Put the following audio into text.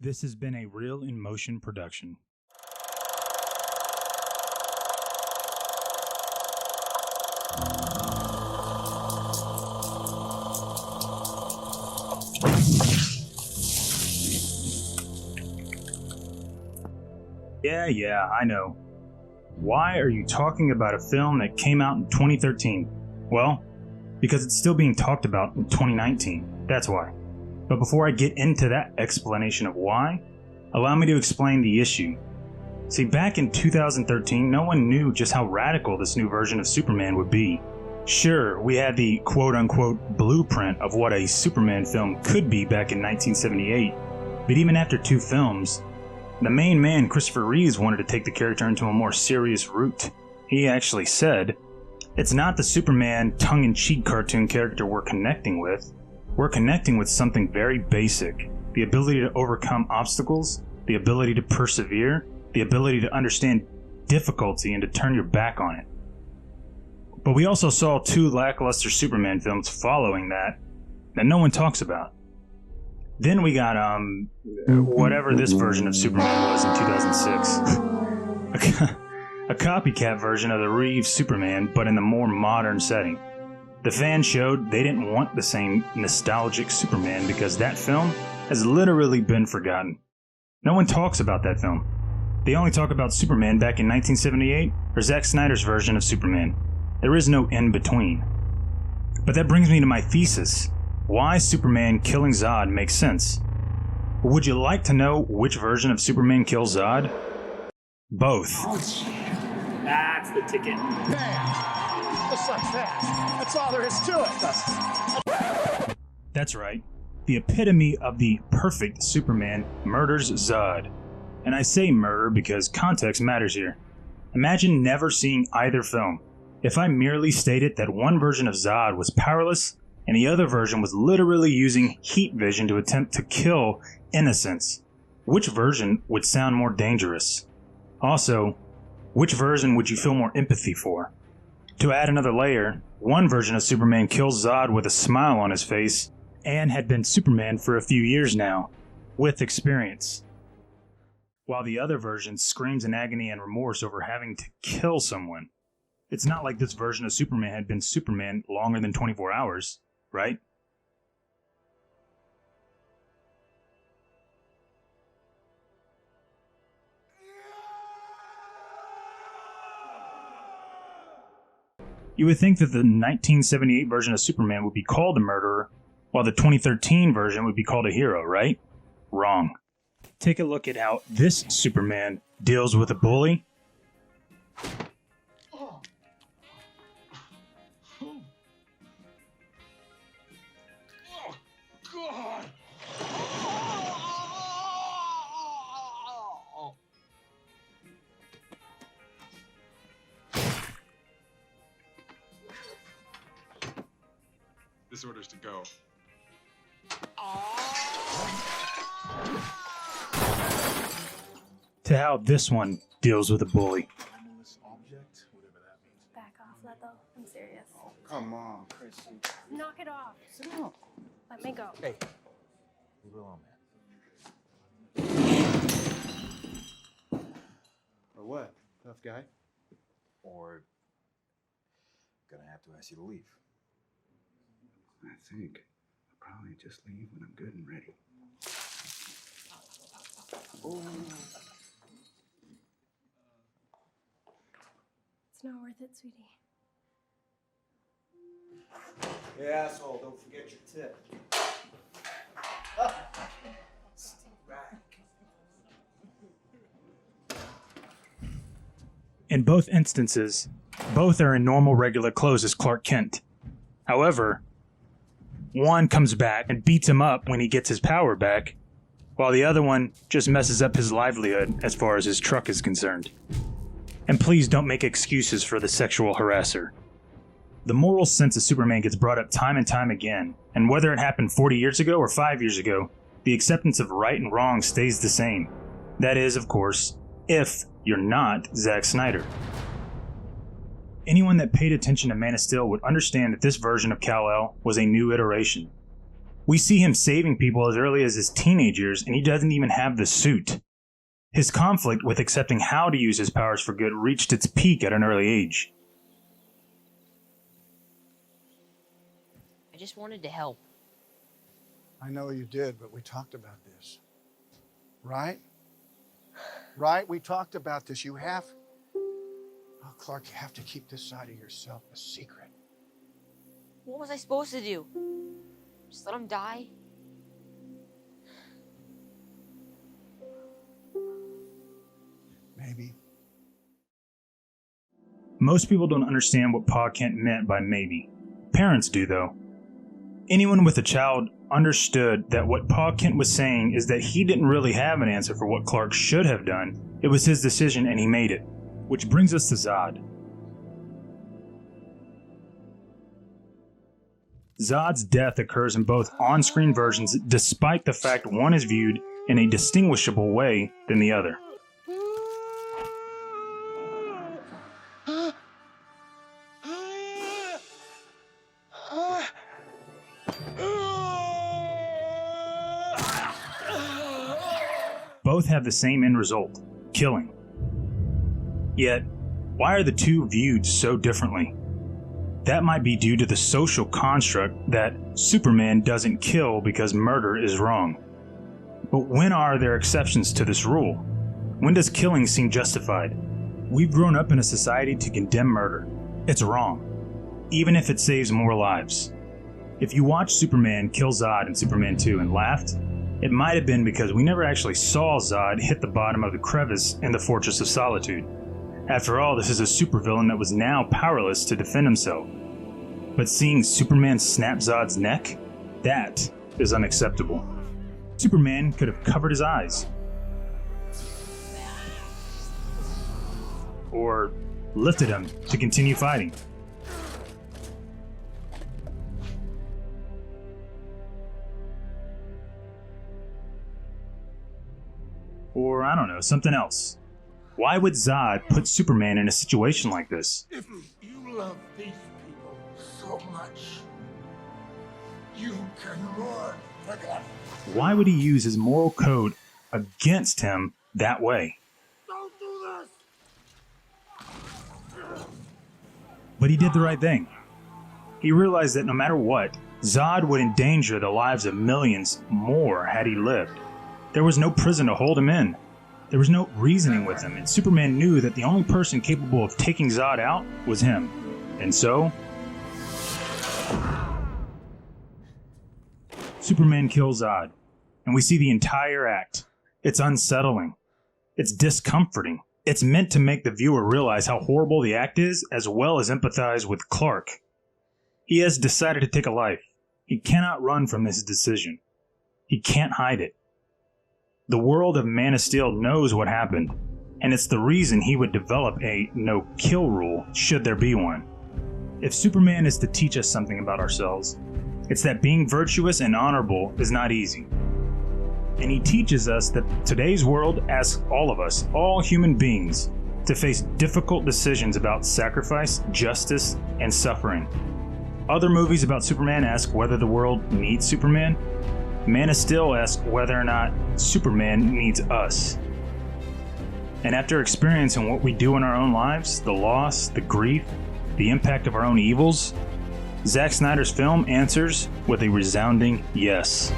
This has been a Real in Motion production. Yeah, I know. Why are you talking about a film that came out in 2013? Well, because it's still being talked about in 2019. That's why. But before I get into that explanation of why, allow me to explain the issue. See, back in 2013, no one knew just how radical this new version of Superman would be. Sure, we had the quote-unquote blueprint of what a Superman film could be back in 1978, but even after 2 films, the main man, Christopher Reeves, wanted to take the character into a more serious route. He actually said, "It's not the Superman tongue-in-cheek cartoon character we're connecting with. We're connecting with something very basic. The ability to overcome obstacles, the ability to persevere, the ability to understand difficulty and to turn your back on it." But we also saw 2 lackluster Superman films following that no one talks about. Then we got, whatever this version of Superman was in 2006. A copycat version of the Reeves Superman, but in a more modern setting. The fans showed they didn't want the same nostalgic Superman because that film has literally been forgotten. No one talks about that film. They only talk about Superman back in 1978 or Zack Snyder's version of Superman. There is no in-between. But that brings me to my thesis. Why Superman killing Zod makes sense. Would you like to know which version of Superman kills Zod? Both. Oh, that's the ticket. Bam! Just like that. That's all there is to it. That's right. The epitome of the perfect Superman murders Zod. And I say murder because context matters here. Imagine never seeing either film. If I merely stated that one version of Zod was powerless and the other version was literally using heat vision to attempt to kill innocents, which version would sound more dangerous? Also, which version would you feel more empathy for? To add another layer, one version of Superman kills Zod with a smile on his face and had been Superman for a few years now, with experience. While the other version screams in agony and remorse over having to kill someone. It's not like this version of Superman had been Superman longer than 24 hours, right? You would think that the 1978 version of Superman would be called a murderer, while the 2013 version would be called a hero, right? Wrong. Take a look at how this Superman deals with a bully. God! This order's to go. To how this one deals with a bully. Mindless object, whatever that means. Back off, Leto. I'm serious. Oh, come on, Chrissy. Knock it off. Sit down. Let me go. Hey, leave it alone, man. Or what? Tough guy? Or gonna have to ask you to leave. I think I'll probably just leave when I'm good and ready. It's not worth it, sweetie. Hey, asshole, don't forget your tip. In both instances, both are in normal regular clothes as Clark Kent. However, one comes back and beats him up when he gets his power back, while the other one just messes up his livelihood as far as his truck is concerned. And please don't make excuses for the sexual harasser. The moral sense of Superman gets brought up time and time again, and whether it happened 40 years ago or 5 years ago, the acceptance of right and wrong stays the same. That is, of course, if you're not Zack Snyder. Anyone that paid attention to Man of Steel would understand that this version of Kal-El was a new iteration. We see him saving people as early as his teenage years, and he doesn't even have the suit. His conflict with accepting how to use his powers for good reached its peak at an early age. I just wanted to help. I know you did, but we talked about this. Right? Right? We talked about this. You have... Oh, Clark, you have to keep this side of yourself a secret. What was I supposed to do? Just let him die? Maybe. Most people don't understand what Pa Kent meant by maybe. Parents do, though. Anyone with a child understood that what Pa Kent was saying is that he didn't really have an answer for what Clark should have done. It was his decision and he made it. Which brings us to Zod. Zod's death occurs in both on-screen versions despite the fact one is viewed in a distinguishable way than the other. Both have the same end result, killing. Yet, why are the two viewed so differently? That might be due to the social construct that Superman doesn't kill because murder is wrong. But when are there exceptions to this rule? When does killing seem justified? We've grown up in a society to condemn murder. It's wrong, even if it saves more lives. If you watched Superman kill Zod in Superman 2 and laughed, it might have been because we never actually saw Zod hit the bottom of the crevice in the Fortress of Solitude. After all, this is a supervillain that was now powerless to defend himself. But seeing Superman snap Zod's neck? That is unacceptable. Superman could have covered his eyes. Or lifted him to continue fighting. Or, I don't know, something else. Why would Zod put Superman in a situation like this? If you love these people so much, you can mourn for them. Why would he use his moral code against him that way? Don't do this! But he did the right thing. He realized that no matter what, Zod would endanger the lives of millions more had he lived. There was no prison to hold him in. There was no reasoning with him, and Superman knew that the only person capable of taking Zod out was him. And so, Superman kills Zod, and we see the entire act. It's unsettling. It's discomforting. It's meant to make the viewer realize how horrible the act is, as well as empathize with Clark. He has decided to take a life. He cannot run from this decision. He can't hide it. The world of Man of Steel knows what happened, and it's the reason he would develop a no-kill rule should there be one. If Superman is to teach us something about ourselves, it's that being virtuous and honorable is not easy. And he teaches us that today's world asks all of us, all human beings, to face difficult decisions about sacrifice, justice, and suffering. Other movies about Superman ask whether the world needs Superman. Man of Steel asks whether or not Superman needs us. And after experiencing what we do in our own lives, the loss, the grief, the impact of our own evils, Zack Snyder's film answers with a resounding yes.